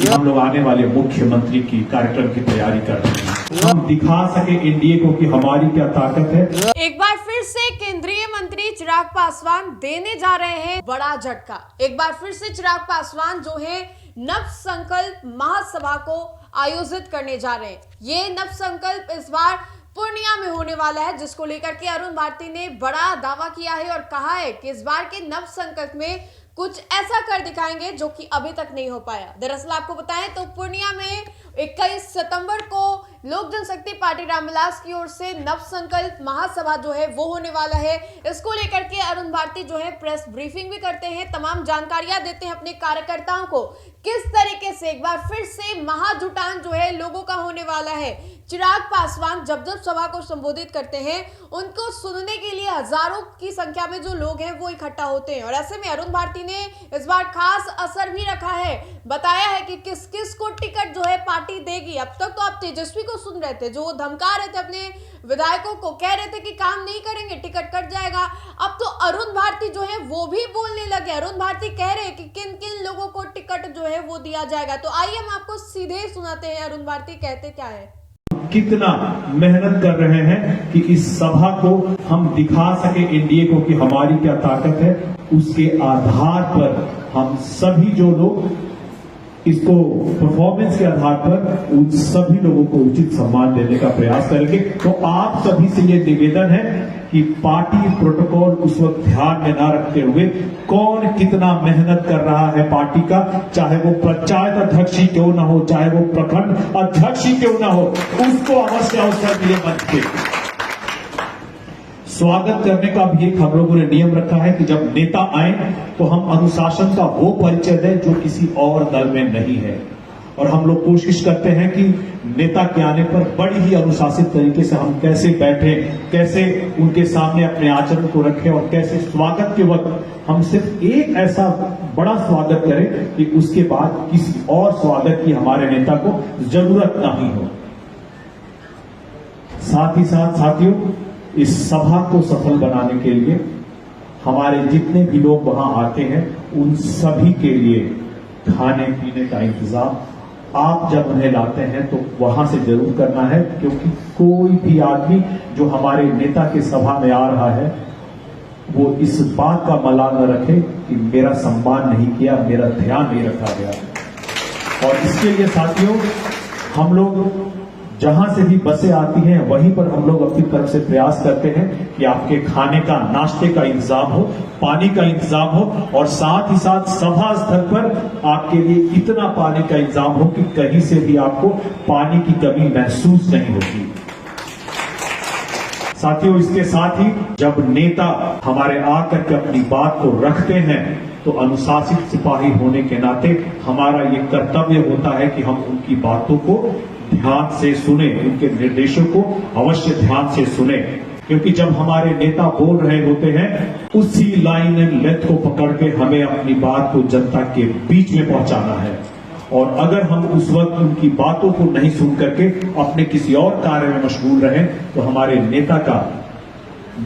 हम लोग आने वाले मुख्यमंत्री की कार्यक्रम की तैयारी कर रहे हैं। हम दिखा सके एनडीए को कि हमारी क्या ताकत है। एक बार फिर से केंद्रीय मंत्री चिराग पासवान देने जा रहे हैं बड़ा झटका। एक बार फिर से चिराग पासवान जो है नव संकल्प महासभा को आयोजित करने जा रहे हैं। ये नव संकल्प इस बार पूर्णिया में होने वाला है, जिसको लेकर के अरुण भारती ने बड़ा दावा किया है और कहा है कि इस बार के नव संकल्प में कुछ ऐसा कर दिखाएंगे जो कि अभी तक नहीं हो पाया। दरअसल आपको बताएं तो पूर्णिया में 21 सितंबर को लोक जनशक्ति पार्टी रामविलास की ओर से नव संकल्प महासभा जो है वो होने वाला है। इसको लेकर के अरुण भारती जो है प्रेस ब्रीफिंग भी करते हैं, तमाम जानकारियां देते हैं अपने कार्यकर्ताओं को किस तरीके से एक बार फिर से महाजुटान जो है लोगों का होने वाला है। चिराग पासवान जब जब सभा को संबोधित करते हैं उनको सुनने के लिए हजारों की संख्या में जो लोग हैं वो इकट्ठा होते हैं और ऐसे में अरुण भारती ने इस बार खास असर भी रखा है। बताया है कि किस किस को टिकट जो है पार्टी देगी। अब तक तो आप तेजस्वी को सुन रहे थे जो वो धमका रहे थे अपने विधायकों को, कह रहे थे कि काम नहीं करेंगे टिकट कट जाएगा। अब तो अरुण भारती जो है वो भी बोलने लगे। अरुण भारती कह रहे हैं कि किन किन लोगों को टिकट जो है वो दिया जाएगा। तो आइए हम आपको सीधे सुनाते हैं अरुण भारती कहते क्या है। कितना मेहनत कर रहे हैं कि इस सभा को हम दिखा सके एनडीए को कि हमारी क्या ताकत है। उसके आधार पर हम सभी जो लोग इसको परफॉर्मेंस के आधार पर उन सभी लोगों को उचित सम्मान देने का प्रयास करेंगे। तो आप सभी से ये निवेदन है कि पार्टी प्रोटोकॉल उस वक्त ध्यान में ना रखते हुए कौन कितना मेहनत कर रहा है पार्टी का, चाहे वो पंचायत अध्यक्ष ही क्यों ना हो, चाहे वो प्रखंड अध्यक्ष ही क्यों ना हो, उसको अवश्य अवसर मिले मंच पे। स्वागत करने का भी एक हम लोगों ने नियम रखा है कि जब नेता आए तो हम अनुशासन का वो परिचय दें जो किसी और दल में नहीं है। और हम लोग कोशिश करते हैं कि नेता के आने पर बड़ी ही अनुशासित तरीके से हम कैसे बैठे, कैसे उनके सामने अपने आचरण को रखें और कैसे स्वागत के वक्त हम सिर्फ एक ऐसा बड़ा स्वागत करें कि उसके बाद किसी और स्वागत की हमारे नेता को जरूरत नहीं हो। साथ ही साथ साथियों, इस सभा को सफल बनाने के लिए हमारे जितने भी लोग वहां आते हैं उन सभी के लिए खाने पीने का इंतजाम आप जब उन्हें लाते हैं तो वहां से जरूर करना है, क्योंकि कोई भी आदमी जो हमारे नेता के सभा में आ रहा है वो इस बात का मलाल न रखे कि मेरा सम्मान नहीं किया, मेरा ध्यान नहीं रखा गया। और इसके लिए साथियों हम लोग जहां से भी बसें आती हैं वहीं पर हम लोग अपनी तरफ से प्रयास करते हैं कि आपके खाने का, नाश्ते का इंतजाम हो, पानी का इंतजाम हो और साथ ही साथ सभा स्थल पर आपके लिए इतना पानी का इंतजाम हो कि कहीं से भी आपको पानी की कमी महसूस नहीं होगी। साथियों, इसके साथ ही जब नेता हमारे आकर के अपनी बात को रखते हैं तो अनुशासित सिपाही होने के नाते हमारा ये कर्तव्य होता है कि हम उनकी बातों को ध्यान से सुने, उनके निर्देशों को अवश्य ध्यान से सुने, क्योंकि जब हमारे नेता बोल रहे होते हैं उसी लाइन एंड लेंथ को पकड़ के हमें अपनी बात को जनता के बीच में पहुंचाना है। और अगर हम उस वक्त उनकी बातों को नहीं सुन करके अपने किसी और कार्य में मशगूल रहें तो हमारे नेता का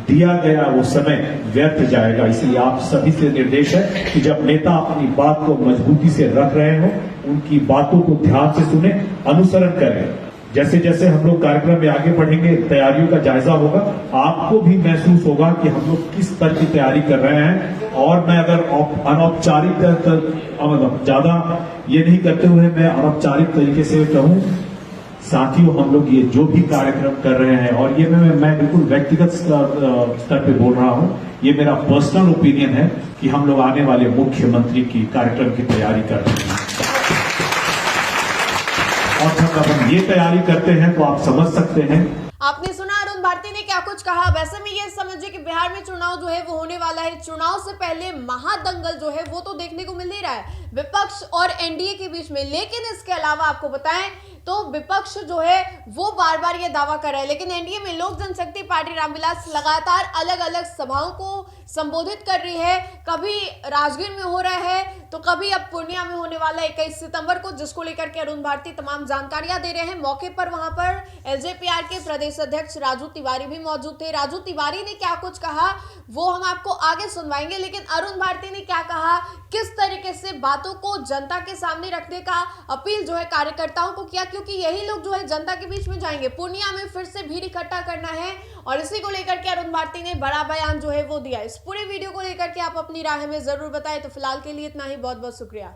दिया गया वो समय व्यर्थ जाएगा। इसलिए आप सभी से निर्देश है कि जब नेता अपनी बात को मजबूती से रख रहे हो उनकी बातों को ध्यान से सुने, अनुसरण करें। जैसे जैसे हम लोग कार्यक्रम में आगे बढ़ेंगे, तैयारियों का जायजा होगा, आपको भी महसूस होगा कि हम लोग किस तरह की तैयारी कर रहे हैं। और मैं अगर अनौपचारिक मतलब ज्यादा ये नहीं करते हुए मैं अनौपचारिक तरीके से कहूं, साथियों हम लोग ये जो भी कार्यक्रम कर रहे हैं और ये मैं बिल्कुल व्यक्तिगत स्तर पे बोल रहा हूं, ये मेरा पर्सनल ओपिनियन है कि हम लोग आने वाले मुख्यमंत्री की कार्यक्रम की तैयारी कर रहे हैं। और जब हम ये तैयारी करते हैं तो आप समझ सकते हैं। आपने सुना अरुण भारती ने क्या कुछ कहा। वैसे में ये समझिए कि बिहार में चुनाव जो है वो होने वाला है। चुनाव से पहले महादंगल जो है वो तो देखने को मिल ही रहा है विपक्ष और एनडीए के बीच में। लेकिन इसके अलावा आपको बताएं तो विपक्ष जो है वो बार बार ये दावा कर रहा है, लेकिन एनडीए में लोक जनशक्ति पार्टी रामविलास लगातार अलग अलग सभाओं को संबोधित कर रही है। कभी राजगीर में हो रहा है तो कभी अब पूर्णिया में होने वाला 21 सितंबर को, जिसको लेकर के अरुण भारती तमाम जानकारियां दे रहे हैं। मौके पर वहां पर एलजेपीआर के प्रदेश अध्यक्ष राजू तिवारी भी मौजूद थे। राजू तिवारी ने क्या कुछ कहा वो हम आपको आगे सुनवाएंगे, लेकिन अरुण भारती ने क्या कहा, किस तरीके से बातों को जनता के सामने रखने का अपील जो है कार्यकर्ताओं को किया, क्योंकि यही लोग जो है जनता के बीच में जाएंगे। पूर्णिया में फिर से भीड़ इकट्ठा करना है और इसी को लेकर के अरुण भारती ने बड़ा बयान जो है वो दिया। इस पूरे वीडियो को लेकर के आप अपनी राय में जरूर बताएं। तो फिलहाल के लिए इतना ही, बहुत बहुत शुक्रिया।